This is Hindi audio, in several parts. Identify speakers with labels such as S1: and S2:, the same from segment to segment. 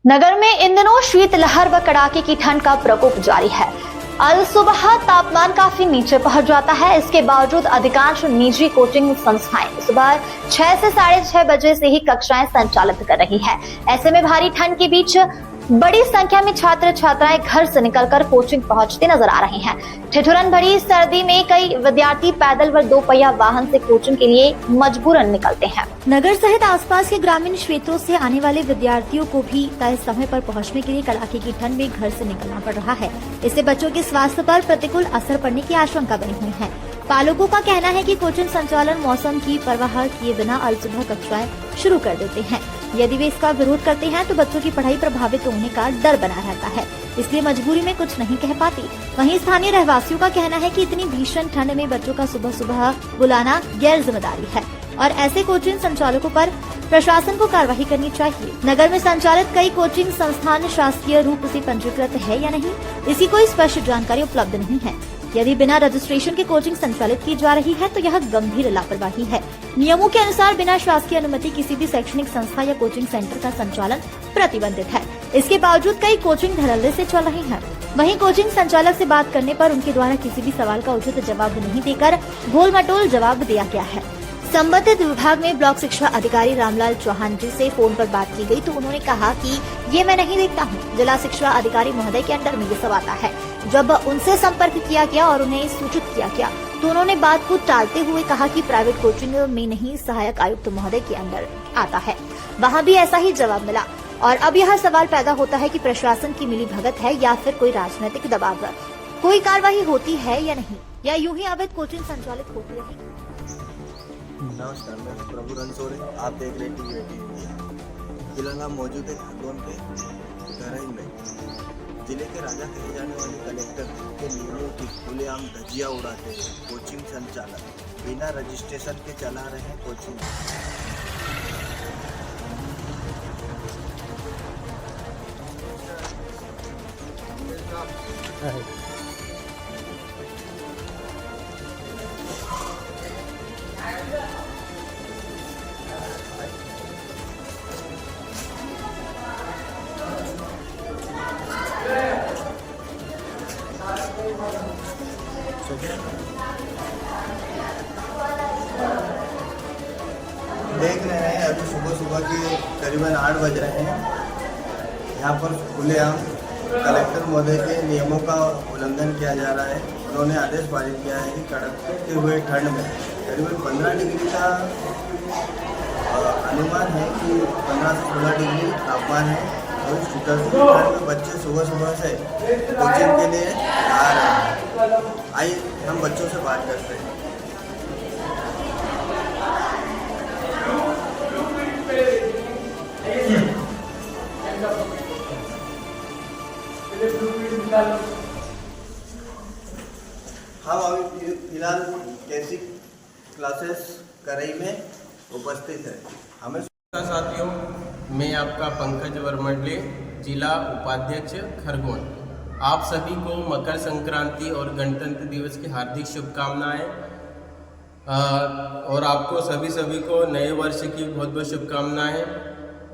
S1: नगर में इन दिनों शीतलहर व कड़ाके की ठंड का प्रकोप जारी है। अल सुबह तापमान काफी नीचे पहुंच जाता है। इसके बावजूद अधिकांश निजी कोचिंग संस्थाएं सुबह 6 से 6:30 बजे से ही कक्षाएं संचालित कर रही है। ऐसे में भारी ठंड के बीच बड़ी संख्या में छात्र छात्राएं घर से निकलकर कोचिंग पहुंचते नजर आ रहे हैं। ठिठुरन भरी सर्दी में कई विद्यार्थी पैदल व 2 पहिया वाहन से कोचिंग के लिए मजबूरन निकलते हैं। नगर सहित आसपास के ग्रामीण क्षेत्रों से आने वाले विद्यार्थियों को भी तय समय पर पहुंचने के लिए कड़ाके की ठंड में घर से निकलना पड़ रहा है। इससे बच्चों के स्वास्थ्य पर प्रतिकूल असर पड़ने की आशंका बनी हुई है। पालकों का कहना है कि कोचिंग संचालन मौसम की परवाह किए बिना अल सुबह कक्षाएं शुरू कर देते हैं। यदि वे इसका विरोध करते हैं तो बच्चों की पढ़ाई प्रभावित होने का डर बना रहता है, इसलिए मजबूरी में कुछ नहीं कह पाती। वहीं स्थानीय रहवासियों का कहना है कि इतनी भीषण ठंड में बच्चों का सुबह सुबह बुलाना गैर जिम्मेदारी है और ऐसे कोचिंग संचालकों पर प्रशासन को कार्रवाई करनी चाहिए। नगर में संचालित कई कोचिंग संस्थान शासकीय रूप से पंजीकृत है या नहीं, इसकी कोई स्पष्ट जानकारी उपलब्ध नहीं है। यदि बिना रजिस्ट्रेशन के कोचिंग संचालित की जा रही है तो यह गंभीर लापरवाही है। नियमों के अनुसार बिना शासकीय अनुमति किसी भी शैक्षणिक संस्था या कोचिंग सेंटर का संचालन प्रतिबंधित है। इसके बावजूद कई कोचिंग धड़ल्ले से चल रही हैं। वहीं कोचिंग संचालक से बात करने पर उनके द्वारा किसी भी सवाल का उचित जवाब नहीं देकर गोल मटोल जवाब दिया गया है। संबंधित विभाग में ब्लॉक शिक्षा अधिकारी रामलाल चौहान जी से फोन पर बात की गई तो उन्होंने कहा कि ये मैं नहीं देखता हूँ, जिला शिक्षा अधिकारी महोदय के अंडर में ये सब आता है। जब उनसे संपर्क किया गया और उन्हें सूचित किया गया तो उन्होंने बात को टालते हुए कहा कि प्राइवेट कोचिंग में नहीं, सहायक आयुक्त महोदय के अंडर आता है। वहाँ भी ऐसा ही जवाब मिला और अब यह सवाल पैदा होता है कि प्रशासन की मिली भगत है या फिर कोई राजनीतिक दबाव। कोई कार्रवाई होती है या नहीं, या यूं ही अवैध कोचिंग संचालित होती रहेगी।
S2: नमस्कार, मैं प्रभु रणसोरे, आप देख रहे टीवी। फिलहाल हम मौजूद है खरगोन के गरई में। जिले के राजा कहे जाने वाले कलेक्टर के नियमों की खुलेआम धज्जियां उड़ाते हैं कोचिंग संचालक बिना रजिस्ट्रेशन के चला रहे हैं कोचिंग। देख रहे हैं अभी सुबह के करीबन 8 बज रहे हैं। यहाँ पर खुलेआम कलेक्टर महोदय के नियमों का उल्लंघन किया जा रहा है। उन्होंने आदेश पारित किया है कि कड़कते हुए ठंड में करीबन 15 डिग्री का अनुमान है कि 15 से 16 डिग्री तापमान है और इस ठंड में बच्चे सुबह से कोचिंग के लिए आ रहे हैं। आइए हम बच्चों से बात करते हैं। हम अभी फिलहाल कैसी क्लासेस करई में उपस्थित है। हमें
S3: साथियों, मैं आपका पंकज वर्मडले, जिला उपाध्यक्ष खरगोन। आप सभी को मकर संक्रांति और गणतंत्र दिवस की हार्दिक शुभकामनाएं और आपको सभी को नए वर्ष की बहुत शुभकामनाएं।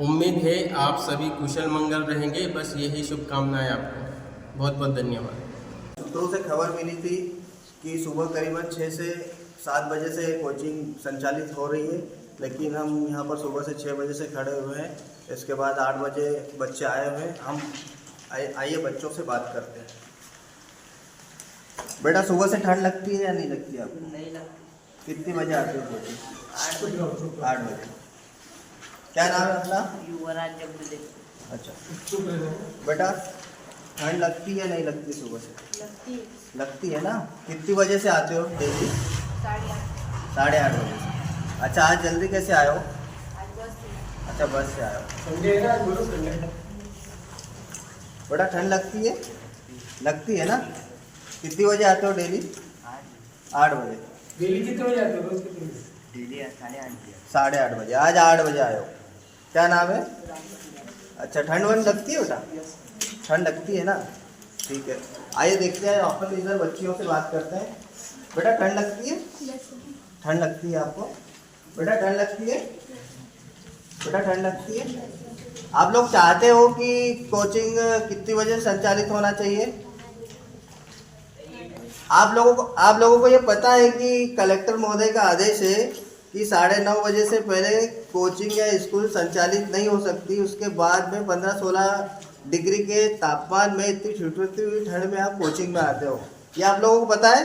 S3: उम्मीद है आप सभी कुशल मंगल रहेंगे। बस यही शुभकामनाएं आपको। बहुत धन्यवाद।
S2: सूत्रों से खबर मिली थी कि सुबह करीबन 6 से 7 बजे से कोचिंग संचालित हो रही है, लेकिन हम यहाँ पर सुबह से 6 बजे से खड़े हुए हैं। इसके बाद 8 बजे बच्चे आए हुए हैं। हम आइए बच्चों से बात करते हैं। बेटा, सुबह से ठंड लगती है या नहीं लगती है आपको?
S4: नहीं लगती।
S2: कितनी बजे आते हो कोचिंग? 8 बजे। क्या नाम है अपना?
S4: युवराज जब्बुले।
S2: अच्छा बेटा, ठंड लगती है नहीं लगती सुबह से? लगती है ना। कितनी बजे से आते हो डेली? 8:30 बजे से। अच्छा, आज जल्दी कैसे आए हो? अच्छा, बस से आए हो। बेटा, ठंड लगती है? लगती है ना। कितनी बजे आते हो डेली? 8 बजे।
S5: डेली कितने बजे आते हो? रोज कितने बजे?
S4: डेली 8:30।
S2: 8:30 बजे। आज 8 बजे आए हो। क्या नाम है? अच्छा, ठंड वंड लगती है बेटा? ठंड लगती है ना। ठीक है, आइए देखते हैं। अपन इधर बच्चियों से बात करते हैं। बेटा, ठंड लगती है? ठंड लगती है आपको? बेटा, ठंड लगती है? बेटा, ठंड लगती है? आप लोग चाहते हो कि कोचिंग कितनी बजे संचालित होना चाहिए? आप लोगों को ये पता है कि कलेक्टर महोदय का आदेश है कि 9:30 बजे से पहले कोचिंग या स्कूल संचालित नहीं हो सकती। उसके बाद में 15-16 डिग्री के तापमान में इतनी ठिठुरती हुई ठंड में आप कोचिंग में आते हो, ये आप लोगों को पता है?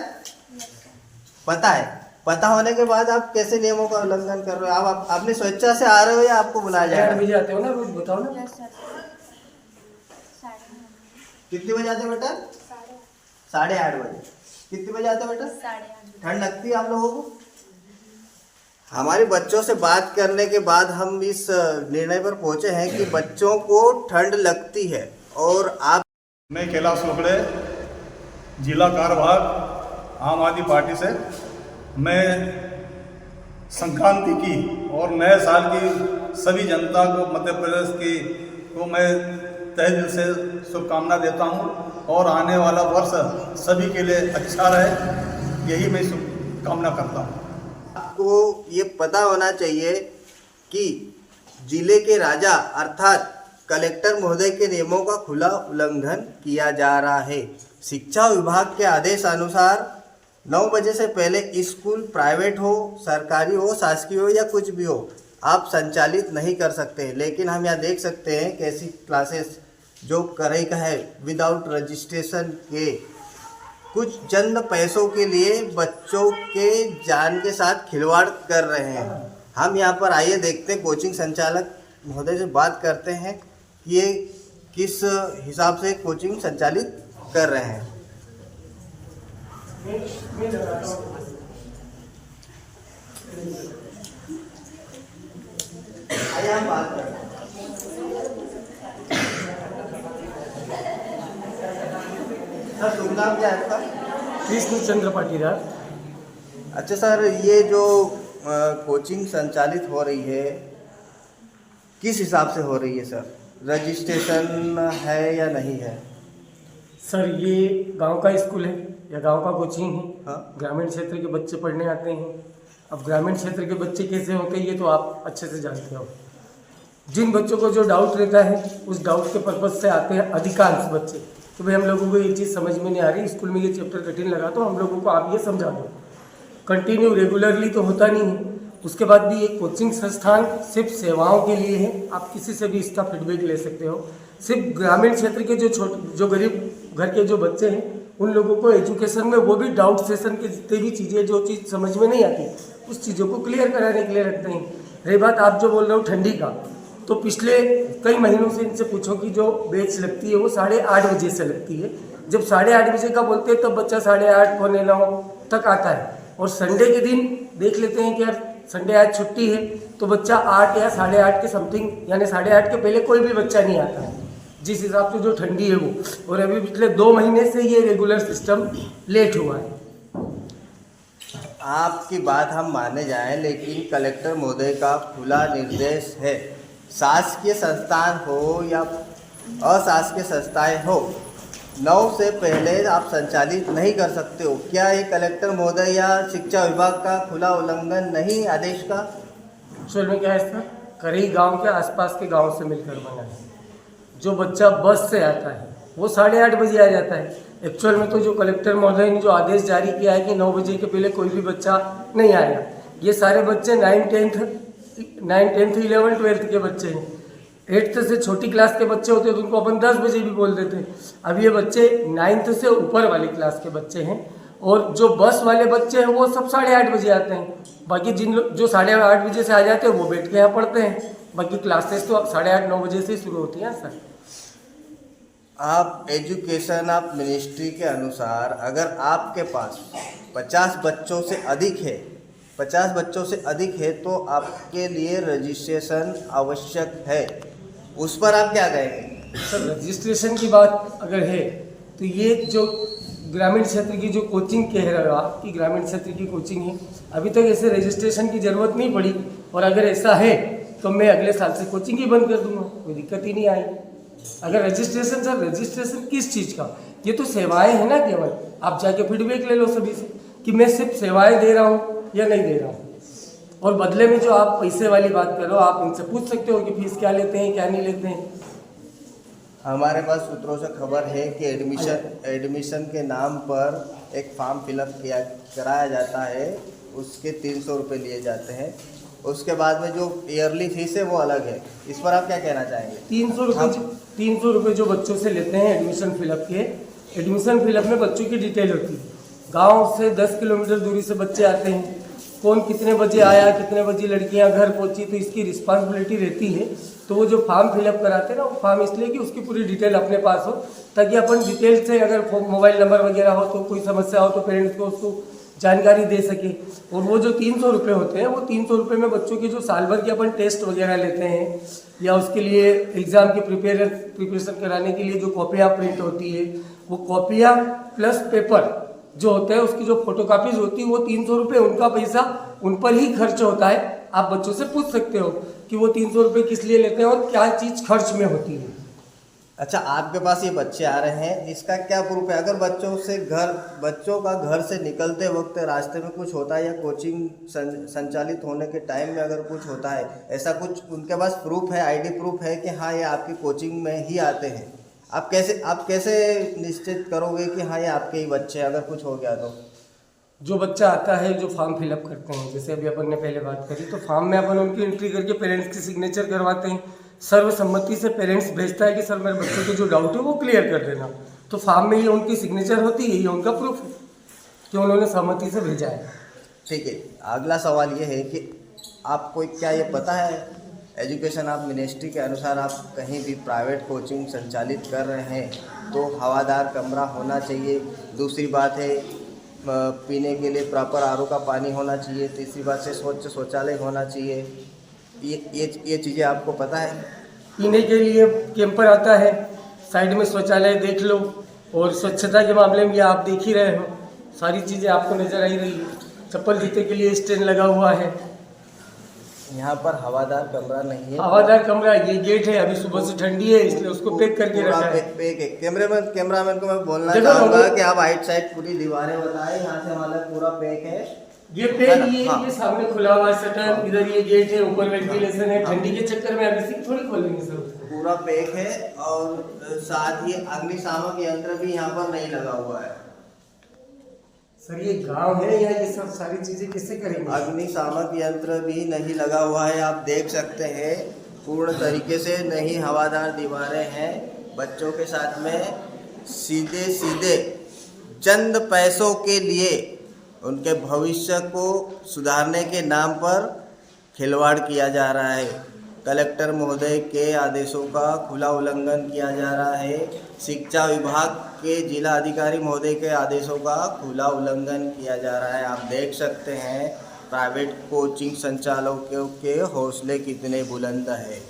S2: पता है। पता होने के बाद आप कैसे नियमों का उल्लंघन कर रहे हो? आप अपनी स्वेच्छा से आ रहे हो या आपको बुलाया जा रहा है?
S5: 8 बजे आते हो ना रोज, बताओ ना।
S2: कितने बजे आते हो बेटा? 8:30 बजे। कितने बजे आते हो बेटा? 8:30। ठंड लगती है आप लोगों को? हमारे बच्चों से बात करने के बाद हम इस निर्णय पर पहुंचे हैं कि बच्चों को ठंड लगती है और आप।
S6: मैं कैलाश लोकड़े, जिला कार्यवाहक आम आदमी पार्टी से। मैं संक्रांति की और नए साल की सभी जनता को, मध्य प्रदेश की को मैं तहे दिल से शुभकामना देता हूं और आने वाला वर्ष सभी के लिए अच्छा रहे, यही मैं शुभकामना करता हूं।
S2: आपको ये पता होना चाहिए कि जिले के राजा अर्थात कलेक्टर महोदय के नियमों का खुला उल्लंघन किया जा रहा है। शिक्षा विभाग के आदेश अनुसार 9 बजे से पहले स्कूल प्राइवेट हो, सरकारी हो, शासकीय हो या कुछ भी हो, आप संचालित नहीं कर सकते। लेकिन हम यहाँ देख सकते हैं कि ऐसी क्लासेस जो करई का है विदाउट रजिस्ट्रेशन के कुछ चंद पैसों के लिए बच्चों के जान के साथ खिलवाड़ कर रहे हैं। हम यहाँ पर आइए देखते हैं, कोचिंग संचालक महोदय से बात करते हैं कि ये किस हिसाब से कोचिंग संचालित कर रहे हैं। आइए हम बात करते हैं। सर शुभ नाम क्या है आपका?
S5: कृष्ण चंद्र पाटीदार।
S2: अच्छा सर, ये जो कोचिंग संचालित हो रही है किस हिसाब से हो रही है सर? रजिस्ट्रेशन है या नहीं है?
S5: सर ये गांव का स्कूल है या गांव का कोचिंग है।
S2: हाँ।
S5: ग्रामीण क्षेत्र के बच्चे पढ़ने आते हैं। अब ग्रामीण क्षेत्र के बच्चे कैसे होते हैं ये तो आप अच्छे से जानते हो। जिन बच्चों को जो डाउट रहता है उस डाउट के पर्पज से आते हैं अधिकांश बच्चे। तो भाई हम लोगों को ये चीज़ समझ में नहीं आ रही, स्कूल में ये चैप्टर कठिन लगा, तो हम लोगों को आप ये समझा दो। कंटिन्यू रेगुलरली तो होता नहीं है। उसके बाद भी एक कोचिंग संस्थान सिर्फ सेवाओं के लिए है, आप किसी से भी इसका फीडबैक ले सकते हो। सिर्फ ग्रामीण क्षेत्र के जो गरीब घर के जो बच्चे हैं उन लोगों को एजुकेशन में वो भी डाउट सेशन के जितने भी चीज़ें जो चीज़ समझ में नहीं आती उस चीज़ों को क्लियर कराने के लिए रखते हैं। रही बात आप जो बोल रहे हो ठंडी का, तो पिछले कई महीनों से इनसे पूछो कि जो बैच लगती है वो 8:30 बजे से लगती है। जब 8:30 बजे का बोलते हैं तब बच्चा 8:30 पौने 9 तक आता है। और संडे के दिन देख लेते हैं कि यार संडे आज छुट्टी है तो बच्चा 8 या 8:30 के समथिंग, यानी 8:30 के पहले कोई भी बच्चा नहीं आता है, जिस हिसाब से जो ठंडी है वो। और अभी पिछले 2 महीने से ये रेगुलर सिस्टम लेट हुआ है।
S2: आपकी बात हम माने जाएं, लेकिन कलेक्टर महोदय का खुला निर्देश है, शासकीय संस्थान हो या अशासकीय संस्थाएं हो, 9 से पहले आप संचालित नहीं कर सकते हो। क्या ये कलेक्टर महोदय या शिक्षा विभाग का खुला उल्लंघन नहीं आदेश का?
S5: एक्चुअल में क्या है सर, करई गांव के आसपास के गांव से मिलकर बना है। जो बच्चा बस से आता है वो 8:30 बजे आ जाता है। एक्चुअल में तो जो कलेक्टर महोदय ने जो आदेश जारी किया है कि 9 बजे के पहले कोई भी बच्चा नहीं आएगा, ये सारे बच्चे 9, 10, 11, 12 के बच्चे हैं। 8th से छोटी क्लास के बच्चे होते हैं तो उनको अपन 10 बजे भी बोल देते हैं। अब ये बच्चे 9th से ऊपर वाली क्लास के बच्चे हैं और जो बस वाले बच्चे हैं वो सब 8:30 बजे आते हैं। बाकी जो 8:30 बजे से आ जाते हैं वो बैठ के यहाँ पढ़ते हैं। बाकी क्लासेस तो 8:30, 9 बजे से ही शुरू होती हैं सर।
S2: आप एजुकेशन आप मिनिस्ट्री के अनुसार अगर आपके पास 50 बच्चों से अधिक है, 50 बच्चों से अधिक है तो आपके लिए रजिस्ट्रेशन आवश्यक है। उस पर आप क्या कहेंगे?
S5: सर रजिस्ट्रेशन की बात अगर है तो ये जो ग्रामीण क्षेत्र की जो कोचिंग कह रहा कि ग्रामीण क्षेत्र की कोचिंग है, अभी तक ऐसे रजिस्ट्रेशन की ज़रूरत नहीं पड़ी। और अगर ऐसा है तो मैं अगले साल से कोचिंग ही बंद कर दूंगा, कोई दिक्कत ही नहीं आई। अगर रजिस्ट्रेशन, सर रजिस्ट्रेशन किस चीज़ का? ये तो सेवाएं हैं ना केवल। आप जाके फीडबैक ले लो सभी से कि मैं सिर्फ सेवाएं दे रहा हूँ या नहीं दे रहा हूँ। और बदले में जो आप पैसे वाली बात करो, आप इनसे पूछ सकते हो कि फीस क्या लेते हैं, क्या नहीं लेते हैं।
S2: हमारे पास सूत्रों से खबर है कि एडमिशन के नाम पर एक फॉर्म फिलअप कराया जाता है, उसके 300 रुपये लिए जाते हैं। उसके बाद में जो ईयरली फीस है वो अलग है। इस पर आप क्या कहना चाहेंगे?
S5: 300 रुपये जो बच्चों से लेते हैं एडमिशन फिलअप के, एडमिशन फिलअप में बच्चों की डिटेल होती है। गांव से 10 किलोमीटर दूरी से बच्चे आते हैं, कौन कितने बजे आया, कितने बजे लड़कियां घर पहुंची, तो इसकी रिस्पॉन्सिबिलिटी रहती है। तो वो जो फॉर्म फिलअप कराते हैं ना, वो फॉर्म इसलिए कि उसकी पूरी डिटेल अपने पास हो, ताकि अपन डिटेल से अगर मोबाइल नंबर वगैरह हो तो कोई समस्या हो तो पेरेंट्स को उसको जानकारी दे सके। और वो जो 300 रुपये होते हैं, वो 300 रुपये में बच्चों की जो साल भर के अपन टेस्ट वगैरह लेते हैं या उसके लिए एग्ज़ाम की प्रिपरेशन कराने के लिए जो कॉपियाँ प्रिंट होती है, वो कॉपियाँ प्लस पेपर जो होता है उसकी जो फोटोकॉपीज होती है, वो 300 रुपये उनका पैसा उन पर ही खर्च होता है। आप बच्चों से पूछ सकते हो कि वो 300 रुपये किस लिए लेते हैं और क्या चीज़ खर्च में होती है।
S2: अच्छा, आपके पास ये बच्चे आ रहे हैं, इसका क्या प्रूफ है? अगर बच्चों का घर से निकलते वक्त रास्ते में कुछ होता है या कोचिंग संचालित होने के टाइम में अगर कुछ होता है, ऐसा कुछ उनके पास प्रूफ है, आईडी प्रूफ है कि हाँ ये आपकी कोचिंग में ही आते हैं, आप कैसे निश्चित करोगे कि हाँ ये आपके ही बच्चे, अगर कुछ हो गया तो?
S5: जो बच्चा आता है, जो फॉर्म फिलअप करते हैं, जैसे अभी अपन ने पहले बात करी, तो फॉर्म में अपन उनकी एंट्री करके पेरेंट्स की सिग्नेचर करवाते हैं। सर्वसम्मति से पेरेंट्स भेजता है कि सर मेरे बच्चे के जो डाउट है वो क्लियर कर देना, तो फॉर्म में ये उनकी सिग्नेचर होती है, ये उनका प्रूफ है कि उन्होंने सहमति से भेजा है।
S2: ठीक है, अगला सवाल ये है कि आपको क्या ये पता है, एजुकेशन ऑफ मिनिस्ट्री के अनुसार आप कहीं भी प्राइवेट कोचिंग संचालित कर रहे हैं तो हवादार कमरा होना चाहिए। दूसरी बात है पीने के लिए प्रॉपर आरओ का पानी होना चाहिए। तीसरी बात से स्वच्छ शौचालय होना चाहिए। ये चीज़ें आपको पता है?
S5: पीने के लिए कैंपर आता है, साइड में शौचालय देख लो, और स्वच्छता के मामले में आप देख ही रहे हो, सारी चीज़ें आपको नज़र आई रही है। चप्पल जूते के लिए स्टैंड लगा हुआ है।
S2: यहाँ पर हवादार कमरा नहीं है।
S5: हवादार कमरा ये गेट है, अभी सुबह से ठंडी है इसलिए उसको पैक करके रखा है।
S2: पैक है। कैमरामैन को मैं बोलना चाहूँगा कि आप आइट साइड पूरी दीवारें बताएं, यहाँ से हमारा पूरा पैक है।
S5: ये पैक ये सामने खुला हुआ है शटर, इधर ये गेट है, ऊपर वेंटिलेशन है। ठंडी के चक्कर में अभी से थोड़ी खोलेंगे सर,
S2: पूरा पैक है। और साथ ही अग्निशामक यंत्र भी यहाँ पर नहीं लगा हुआ है।
S5: सर ये गांव है, यहाँ ये सब सारी चीजें कैसे करेंगे?
S2: अग्निशामक यंत्र भी नहीं लगा हुआ है, आप देख सकते हैं पूर्ण तरीके से नहीं हवादार दीवारें हैं। बच्चों के साथ में सीधे चंद पैसों के लिए उनके भविष्य को सुधारने के नाम पर खिलवाड़ किया जा रहा है। कलेक्टर महोदय के आदेशों का खुला उल्लंघन किया जा रहा है। शिक्षा विभाग के जिला अधिकारी महोदय के आदेशों का खुला उल्लंघन किया जा रहा है। आप देख सकते हैं प्राइवेट कोचिंग संचालकों के हौसले कितने बुलंद है।